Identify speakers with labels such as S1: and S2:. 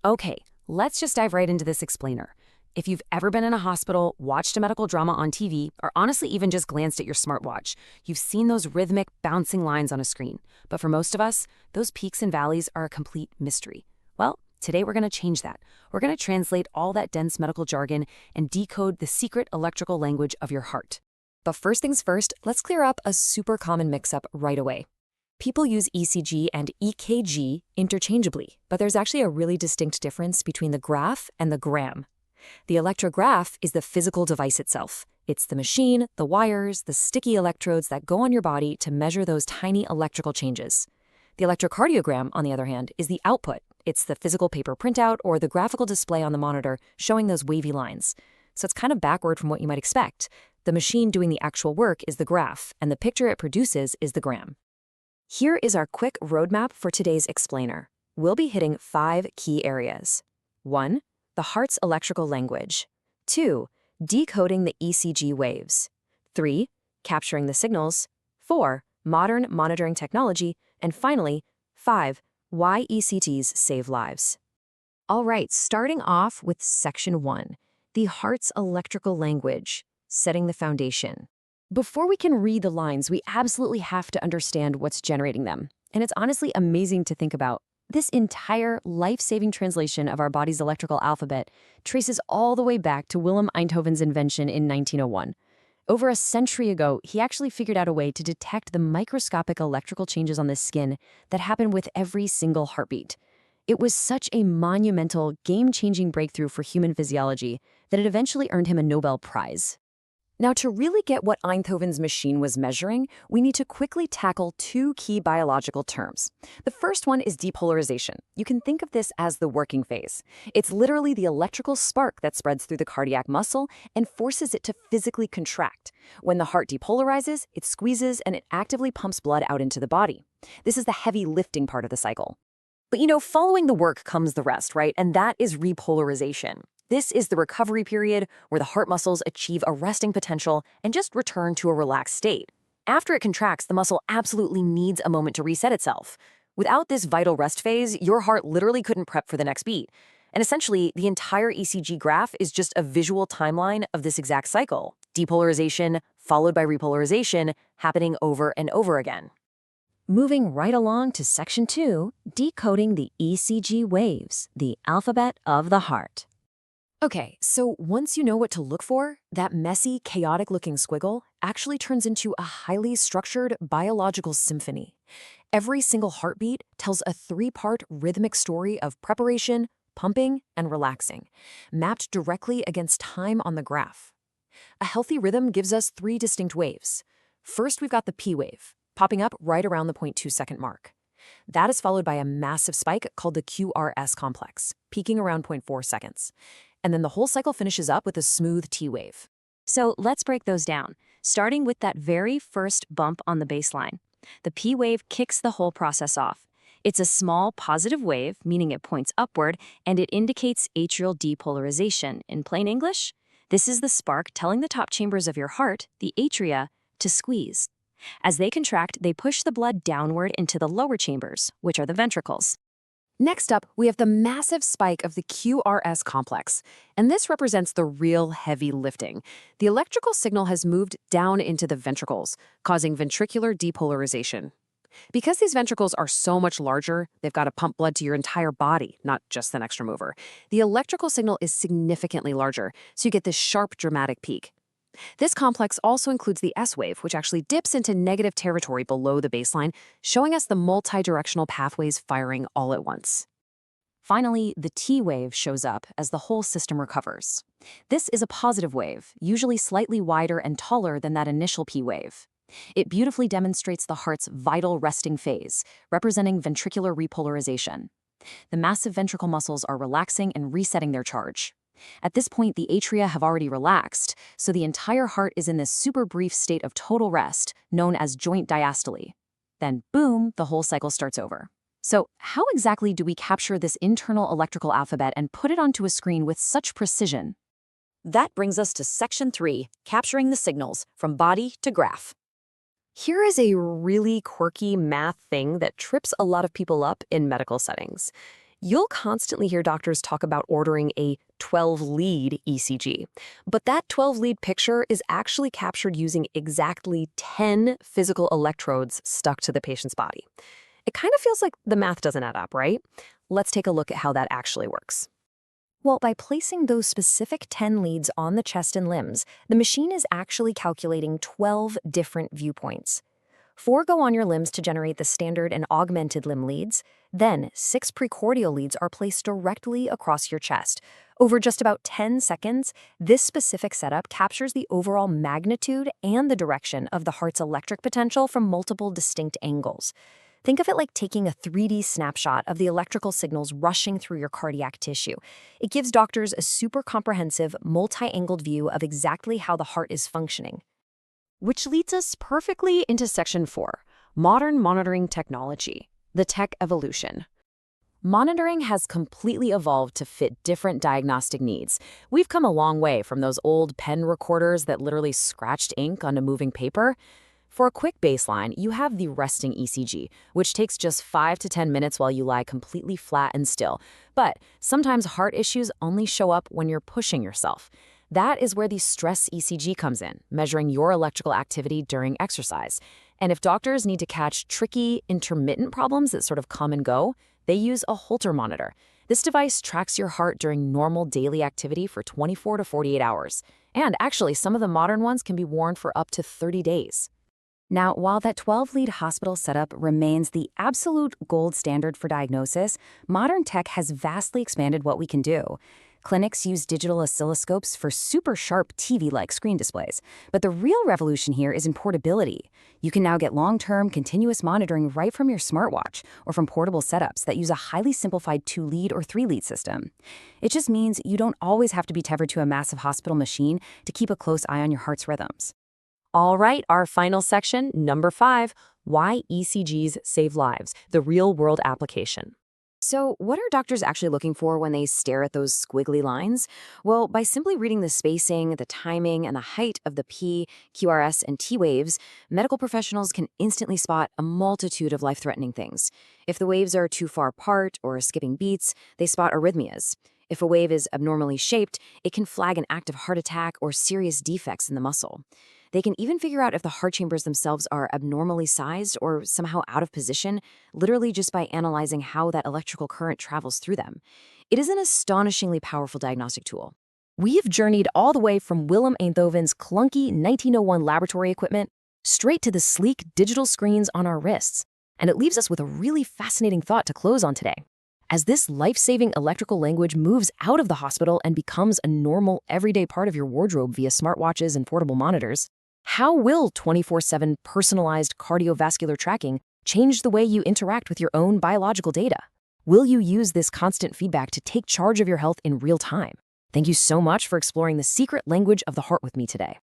S1: Okay, let's just dive right into this explainer. If you've ever been in a hospital, watched a medical drama on TV, or honestly even just glanced at your smartwatch, you've seen those rhythmic, bouncing lines on a screen. But for most of us, those peaks and valleys are a complete mystery. Well, today we're going to change that. We're going to translate all that dense medical jargon and decode the secret electrical language of your heart.
S2: But first things first, let's clear up a super common mix-up right away. People use ECG and EKG interchangeably, but there's actually a really distinct difference between the graph and the gram. The electrograph is the physical device itself. It's the machine, the wires, the sticky electrodes that go on your body to measure those tiny electrical changes. The electrocardiogram, on the other hand, is the output. It's the physical paper printout or the graphical display on the monitor showing those wavy lines. So it's kind of backward from what you might expect. The machine doing the actual work is the graph, and the picture it produces is the gram. Here is our quick roadmap for today's explainer. We'll be hitting 5 key areas. 1. The heart's electrical language. 2. Decoding the ECG waves. 3. Capturing the signals. 4. Modern monitoring technology. And finally, 5. Why ECGs save lives. All right, starting off with Section 1, the heart's electrical language, setting the foundation. Before we can read the lines, we absolutely have to understand what's generating them. And it's honestly amazing to think about. This entire life-saving translation of our body's electrical alphabet traces all the way back to Willem Einthoven's invention in 1901. Over a century ago, he actually figured out a way to detect the microscopic electrical changes on the skin that happen with every single heartbeat. It was such a monumental, game-changing breakthrough for human physiology that it eventually earned him a Nobel Prize. Now, to really get what Einthoven's machine was measuring, we need to quickly tackle 2 key biological terms. The first one is depolarization. You can think of this as the working phase. It's literally the electrical spark that spreads through the cardiac muscle and forces it to physically contract. When the heart depolarizes, it squeezes and it actively pumps blood out into the body. This is the heavy lifting part of the cycle. But following the work comes the rest, right? And that is repolarization. This is the recovery period where the heart muscles achieve a resting potential and just return to a relaxed state. After it contracts, the muscle absolutely needs a moment to reset itself. Without this vital rest phase, your heart literally couldn't prep for the next beat. And essentially, the entire ECG graph is just a visual timeline of this exact cycle. Depolarization, followed by repolarization, happening over and over again. Moving right along to Section 2, decoding the ECG waves, the alphabet of the heart. Okay, so once you know what to look for, that messy, chaotic-looking squiggle actually turns into a highly structured biological symphony. Every single heartbeat tells a 3-part rhythmic story of preparation, pumping, and relaxing, mapped directly against time on the graph. A healthy rhythm gives us 3 distinct waves. First, we've got the P wave, popping up right around the 0.2-second mark. That is followed by a massive spike called the QRS complex, peaking around 0.4 seconds. And then the whole cycle finishes up with a smooth T wave. So let's break those down, starting with that very first bump on the baseline. The P wave kicks the whole process off. It's a small positive wave, meaning it points upward, and it indicates atrial depolarization. In plain English, this is the spark telling the top chambers of your heart, the atria, to squeeze. As they contract, they push the blood downward into the lower chambers, which are the ventricles. Next up, we have the massive spike of the QRS complex, and this represents the real heavy lifting. The electrical signal has moved down into the ventricles, causing ventricular depolarization. Because these ventricles are so much larger, they've got to pump blood to your entire body, not just the next mover. The electrical signal is significantly larger, so you get this sharp, dramatic peak. This complex also includes the S wave, which actually dips into negative territory below the baseline, showing us the multi-directional pathways firing all at once. Finally, the T wave shows up as the whole system recovers. This is a positive wave, usually slightly wider and taller than that initial P wave. It beautifully demonstrates the heart's vital resting phase, representing ventricular repolarization. The massive ventricle muscles are relaxing and resetting their charge. At this point, the atria have already relaxed, so the entire heart is in this super brief state of total rest, known as joint diastole. Then, boom, the whole cycle starts over. So, how exactly do we capture this internal electrical alphabet and put it onto a screen with such precision? That brings us to Section 3, capturing the signals from body to graph. Here is a really quirky math thing that trips a lot of people up in medical settings. You'll constantly hear doctors talk about ordering a 12-lead ECG, but that 12-lead picture is actually captured using exactly 10 physical electrodes stuck to the patient's body. It kind of feels like the math doesn't add up, right? Let's take a look at how that actually works. Well, by placing those specific 10 leads on the chest and limbs, the machine is actually calculating 12 different viewpoints. 4 go on your limbs to generate the standard and augmented limb leads. Then, 6 precordial leads are placed directly across your chest. Over just about 10 seconds, this specific setup captures the overall magnitude and the direction of the heart's electric potential from multiple distinct angles. Think of it like taking a 3D snapshot of the electrical signals rushing through your cardiac tissue. It gives doctors a super comprehensive, multi-angled view of exactly how the heart is functioning.
S1: Which leads us perfectly into Section 4, Modern Monitoring Technology, the Tech Evolution. Monitoring has completely evolved to fit different diagnostic needs. We've come a long way from those old pen recorders that literally scratched ink onto moving paper. For a quick baseline, you have the resting ECG, which takes just 5 to 10 minutes while you lie completely flat and still. But sometimes heart issues only show up when you're pushing yourself. That is where the stress ECG comes in, measuring your electrical activity during exercise. And if doctors need to catch tricky, intermittent problems that sort of come and go, they use a Holter monitor. This device tracks your heart during normal daily activity for 24 to 48 hours. And actually, some of the modern ones can be worn for up to 30 days. Now, while that 12-lead hospital setup remains the absolute gold standard for diagnosis, modern tech has vastly expanded what we can do. Clinics use digital oscilloscopes for super sharp TV-like screen displays. But the real revolution here is in portability. You can now get long-term, continuous monitoring right from your smartwatch or from portable setups that use a highly simplified 2-lead or 3-lead system. It just means you don't always have to be tethered to a massive hospital machine to keep a close eye on your heart's rhythms. All right, our final section, number 5, why ECGs save lives, the real-world application. So what are doctors actually looking for when they stare at those squiggly lines? Well, by simply reading the spacing, the timing, and the height of the P, QRS, and T waves, medical professionals can instantly spot a multitude of life-threatening things. If the waves are too far apart or skipping beats, they spot arrhythmias. If a wave is abnormally shaped, it can flag an active heart attack or serious defects in the muscle. They can even figure out if the heart chambers themselves are abnormally sized or somehow out of position, literally just by analyzing how that electrical current travels through them. It is an astonishingly powerful diagnostic tool. We've journeyed all the way from Willem Einthoven's clunky 1901 laboratory equipment straight to the sleek digital screens on our wrists. And it leaves us with a really fascinating thought to close on today. As this life-saving electrical language moves out of the hospital and becomes a normal, everyday part of your wardrobe via smartwatches and portable monitors, how will 24/7 personalized cardiovascular tracking change the way you interact with your own biological data? Will you use this constant feedback to take charge of your health in real time? Thank you so much for exploring the secret language of the heart with me today.